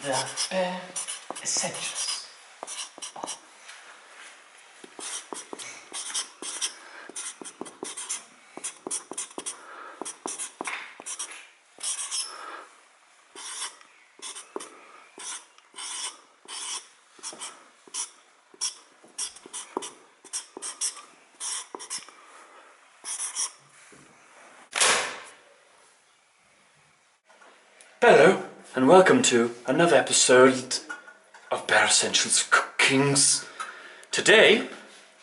the bare essentials. Hello, and welcome to another episode of Bare Essentials Cookings. Today,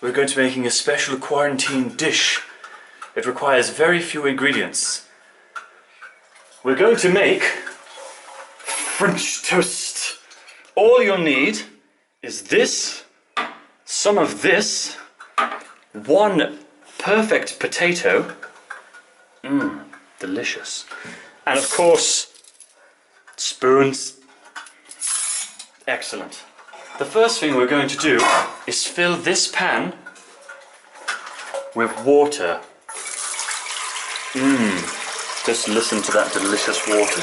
we're going to be making a special quarantine dish. It requires very few ingredients. We're going to make French toast. All you'll need is this, some of this, one perfect potato, delicious, and of course, spoons. Excellent. The first thing we're going to do is fill this pan with water. Just listen to that delicious water.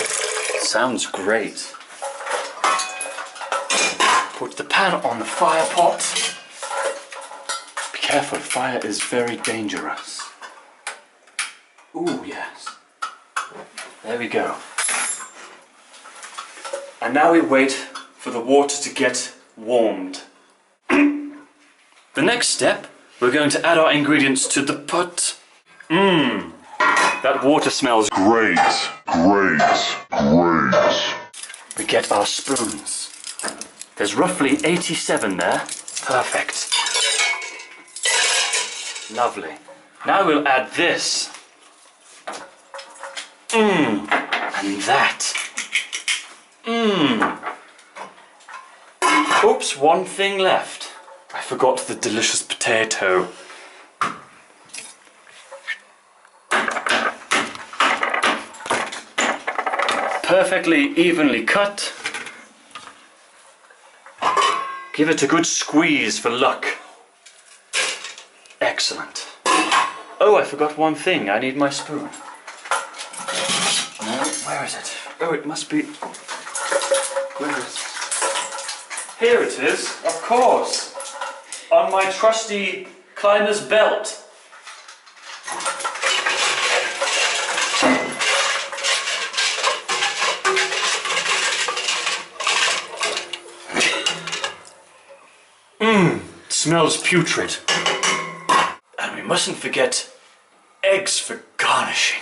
Sounds great. Put the pan on the fire pot. Be careful, fire is very dangerous. Ooh, yes. There we go. And now we wait for the water to get warmed. The next step, we're going to add our ingredients to the pot. That water smells great. We get our spoons. There's roughly 87 there. Perfect. Lovely. Now we'll add this. And that. Oops, one thing left. I forgot the delicious potato. Perfectly evenly cut. Give it a good squeeze for luck. Excellent. Oh, I forgot one thing. I need my spoon. No, where is it? Oh, it must be... Where is it? Here it is, of course. On my trusty climber's belt. Smells putrid. And we mustn't forget eggs for garnishing.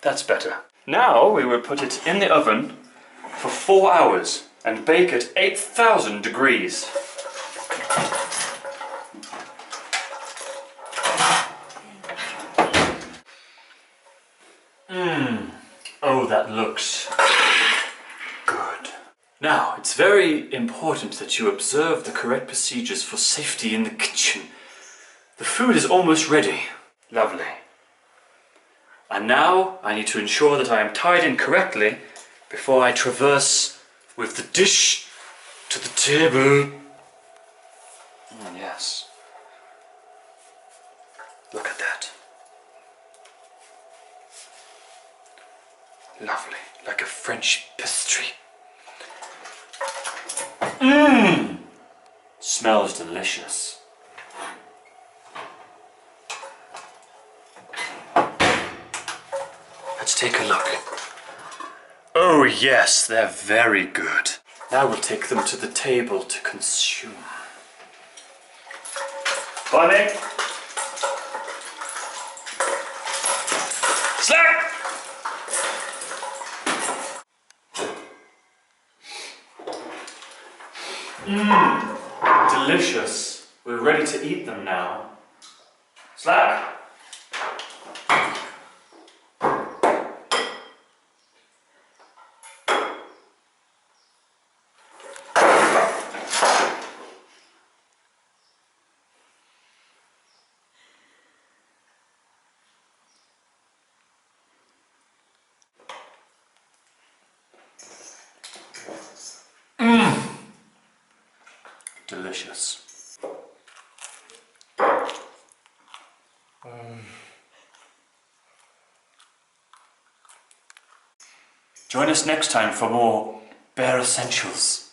That's better. Now we will put it in the oven for 4 hours and bake at 8,000 degrees. Oh, that looks good. Now, it's very important that you observe the correct procedures for safety in the kitchen. The food is almost ready. Lovely. And now I need to ensure that I am tied in correctly before I traverse with the dish to the table. Yes. Look at that. Lovely, like a French pastry. Smells delicious. Let's take a look. Oh yes, they're very good. Now we'll take them to the table to consume. Bonnie! Slack! Delicious. We're ready to eat them now. Slack! delicious. Join us next time for more Bare Essentials.